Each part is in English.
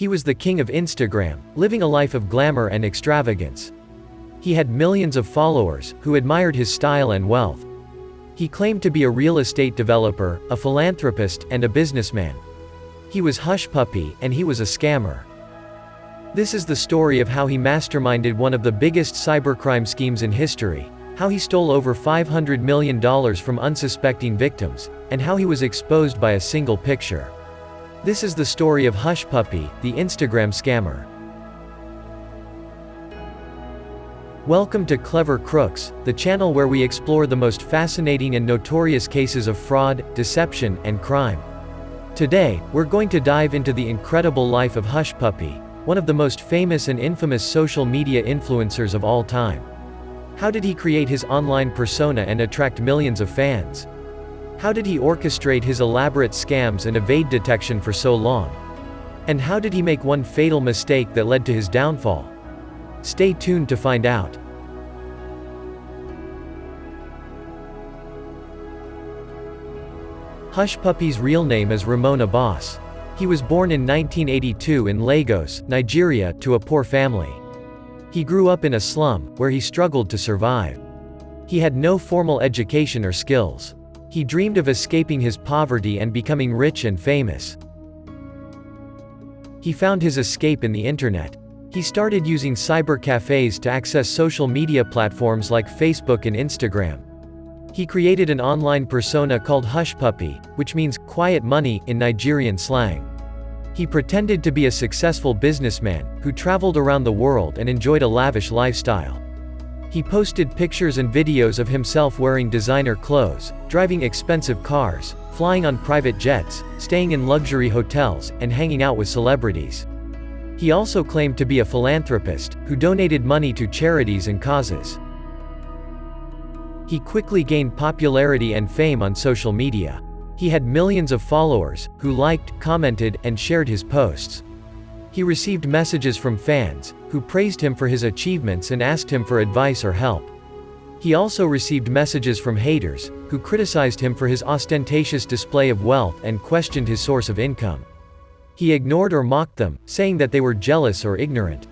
He was the king of Instagram, living a life of glamour and extravagance. He had millions of followers, who admired his style and wealth. He claimed to be a real estate developer, a philanthropist, and a businessman. He was Hushpuppi, and he was a scammer. This is the story of how he masterminded one of the biggest cybercrime schemes in history, how he stole over $500 million from unsuspecting victims, and how he was exposed by a single picture. This is the story of Hushpuppi, the Instagram scammer. Welcome to Clever Crooks, the channel where we explore the most fascinating and notorious cases of fraud, deception, and crime. Today, we're going to dive into the incredible life of Hushpuppi, one of the most famous and infamous social media influencers of all time. How did he create his online persona and attract millions of fans? How did he orchestrate his elaborate scams and evade detection for so long? And how did he make one fatal mistake that led to his downfall? Stay tuned to find out. Hushpuppi's real name is Ramon Abbas. He was born in 1982 in Lagos, Nigeria, to a poor family. He grew up in a slum, where he struggled to survive. He had no formal education or skills. He dreamed of escaping his poverty and becoming rich and famous. He found his escape in the internet. He started using cyber cafes to access social media platforms like Facebook and Instagram. He created an online persona called Hushpuppi, which means quiet money in Nigerian slang. He pretended to be a successful businessman, who traveled around the world and enjoyed a lavish lifestyle. He posted pictures and videos of himself wearing designer clothes, driving expensive cars, flying on private jets, staying in luxury hotels, and hanging out with celebrities. He also claimed to be a philanthropist, who donated money to charities and causes. He quickly gained popularity and fame on social media. He had millions of followers, who liked, commented, and shared his posts. He received messages from fans, who praised him for his achievements and asked him for advice or help. He also received messages from haters, who criticized him for his ostentatious display of wealth and questioned his source of income. He ignored or mocked them, saying that they were jealous or ignorant.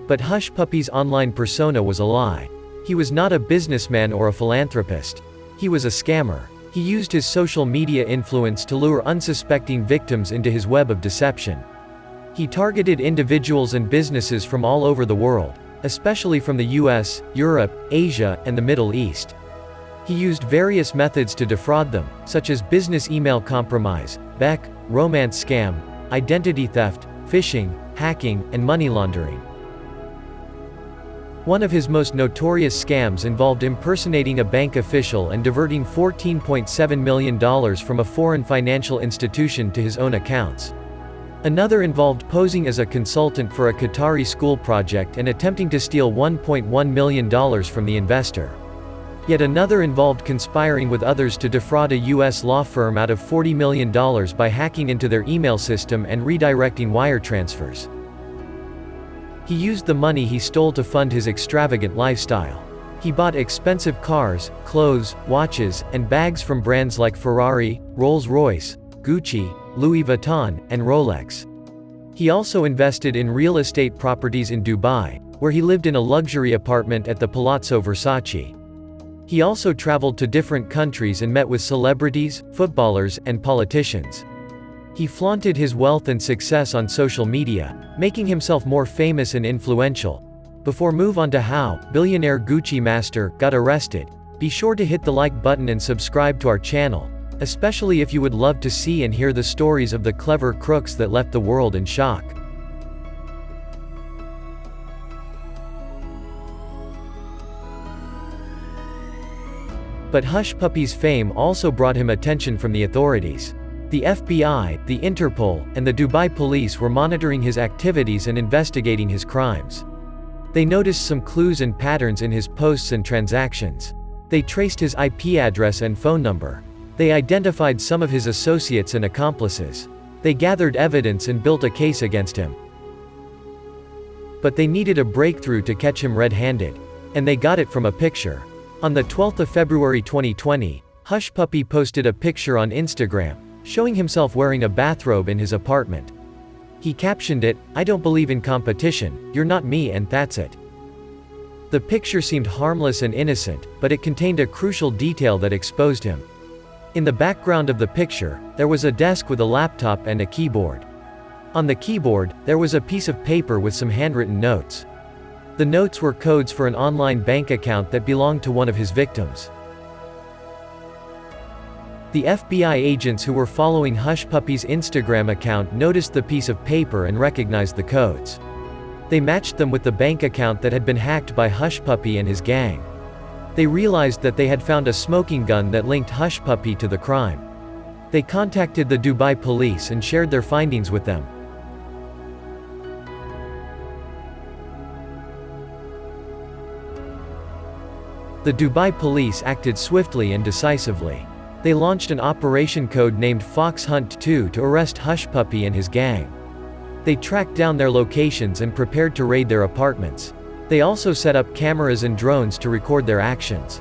But Hushpuppi's online persona was a lie. He was not a businessman or a philanthropist. He was a scammer. He used his social media influence to lure unsuspecting victims into his web of deception. He targeted individuals and businesses from all over the world, especially from the US, Europe, Asia, and the Middle East. He used various methods to defraud them, such as business email compromise, beck, romance scam, identity theft, phishing, hacking, and money laundering. One of his most notorious scams involved impersonating a bank official and diverting $14.7 million from a foreign financial institution to his own accounts. Another involved posing as a consultant for a Qatari school project and attempting to steal $1.1 million from the investor. Yet another involved conspiring with others to defraud a U.S. law firm out of $40 million by hacking into their email system and redirecting wire transfers. He used the money he stole to fund his extravagant lifestyle. He bought expensive cars, clothes, watches, and bags from brands like Ferrari, Rolls-Royce, Gucci, Louis Vuitton, and Rolex. He also invested in real estate properties in Dubai, where he lived in a luxury apartment at the Palazzo Versace. He also traveled to different countries and met with celebrities, footballers, and politicians. He flaunted his wealth and success on social media, making himself more famous and influential. Before move on to how Billionaire Gucci Master got arrested, be sure to hit the like button and subscribe to our channel, especially if you would love to see and hear the stories of the clever crooks that left the world in shock. But Hushpuppi's fame also brought him attention from the authorities. The FBI, the Interpol, and the Dubai police were monitoring his activities and investigating his crimes. They noticed some clues and patterns in his posts and transactions. They traced his IP address and phone number. They identified some of his associates and accomplices. They gathered evidence and built a case against him. But they needed a breakthrough to catch him red-handed. And they got it from a picture. On the 12th of February 2020, Hushpuppi posted a picture on Instagram, showing himself wearing a bathrobe in his apartment. He captioned it, "I don't believe in competition, you're not me and that's it." The picture seemed harmless and innocent, but it contained a crucial detail that exposed him. In the background of the picture, there was a desk with a laptop and a keyboard. On the keyboard, there was a piece of paper with some handwritten notes. The notes were codes for an online bank account that belonged to one of his victims. The FBI agents who were following Hushpuppi's Instagram account noticed the piece of paper and recognized the codes. They matched them with the bank account that had been hacked by Hushpuppi and his gang. They realized that they had found a smoking gun that linked Hushpuppi to the crime. They contacted the Dubai police and shared their findings with them. The Dubai police acted swiftly and decisively. They launched an operation code named Fox Hunt 2 to arrest Hushpuppi and his gang. They tracked down their locations and prepared to raid their apartments. They also set up cameras and drones to record their actions.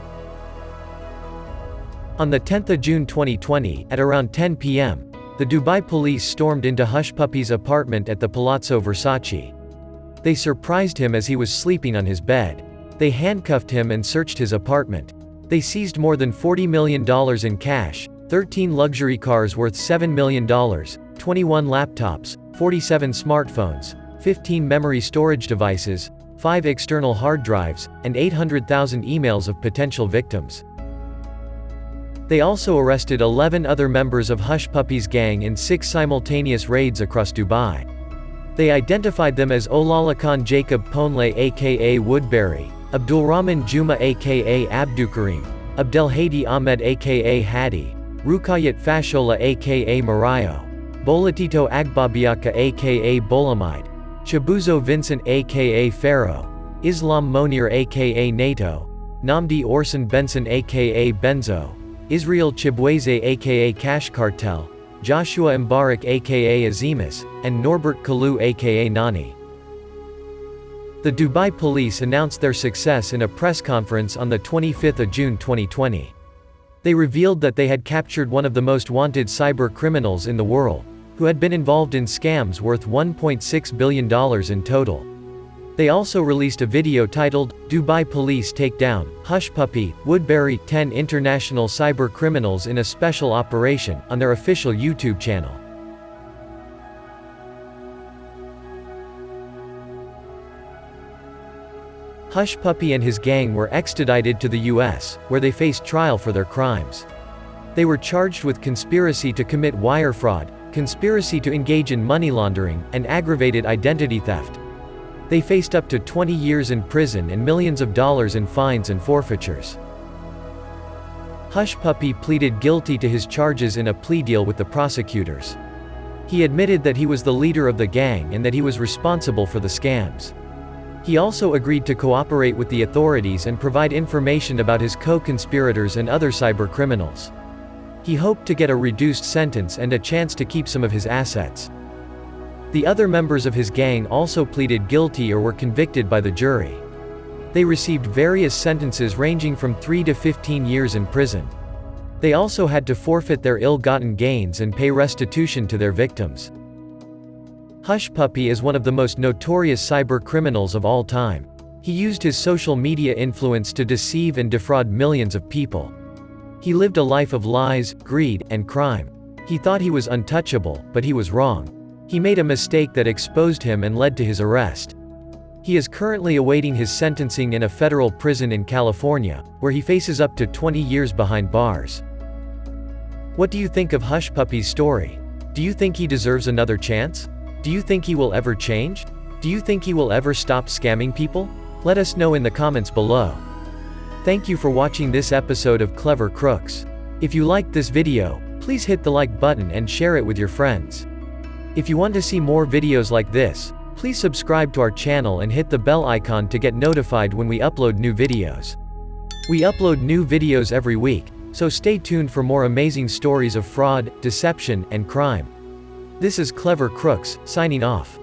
On the 10th of June 2020, at around 10 p.m., the Dubai police stormed into Hushpuppi's apartment at the Palazzo Versace. They surprised him as he was sleeping on his bed. They handcuffed him and searched his apartment. They seized more than $40 million in cash, 13 luxury cars worth $7 million, 21 laptops, 47 smartphones, 15 memory storage devices, 5 external hard drives, and 800,000 emails of potential victims. They also arrested 11 other members of Hushpuppi's gang in 6 simultaneous raids across Dubai. They identified them as Olalakan Jacob Ponle aka Woodbury, Abdulrahman Juma aka Abdukarim, Abdelhadi Ahmed aka Hadi, Rukayat Fashola aka Marayo, Bolatito Agbabiaka aka Bolamide, Chabuzo Vincent aka Pharaoh, Islam Monir aka Nato, Namdi Orson Benson aka Benzo, Israel Chibweze aka Cash Cartel, Joshua Mbarak aka Azimus, and Norbert Kalu aka Nani. The Dubai police announced their success in a press conference on the 25th of June 2020. They revealed that they had captured one of the most wanted cyber criminals in the world, who had been involved in scams worth $1.6 billion in total. They also released a video titled, "Dubai Police Take Down, Hushpuppi, Woodbury, 10 International Cyber Criminals in a Special Operation," on their official YouTube channel. Hushpuppi and his gang were extradited to the US, where they faced trial for their crimes. They were charged with conspiracy to commit wire fraud, conspiracy to engage in money laundering, and aggravated identity theft. They faced up to 20 years in prison and millions of dollars in fines and forfeitures. Hushpuppi pleaded guilty to his charges in a plea deal with the prosecutors. He admitted that he was the leader of the gang and that he was responsible for the scams. He also agreed to cooperate with the authorities and provide information about his co-conspirators and other cybercriminals. He hoped to get a reduced sentence and a chance to keep some of his assets. The other members of his gang also pleaded guilty or were convicted by the jury. They received various sentences ranging from 3 to 15 years in prison. They also had to forfeit their ill-gotten gains and pay restitution to their victims. Hushpuppi is one of the most notorious cyber criminals of all time. He used his social media influence to deceive and defraud millions of people. He lived a life of lies, greed, and crime. He thought he was untouchable, but he was wrong. He made a mistake that exposed him and led to his arrest. He is currently awaiting his sentencing in a federal prison in California, where he faces up to 20 years behind bars. What do you think of Hushpuppi's story? Do you think he deserves another chance? Do you think he will ever change? Do you think he will ever stop scamming people? Let us know in the comments below. Thank you for watching this episode of Clever Crooks. If you liked this video, please hit the like button and share it with your friends. If you want to see more videos like this, please subscribe to our channel and hit the bell icon to get notified when we upload new videos. We upload new videos every week, so stay tuned for more amazing stories of fraud, deception, and crime. This is Clever Crooks, signing off.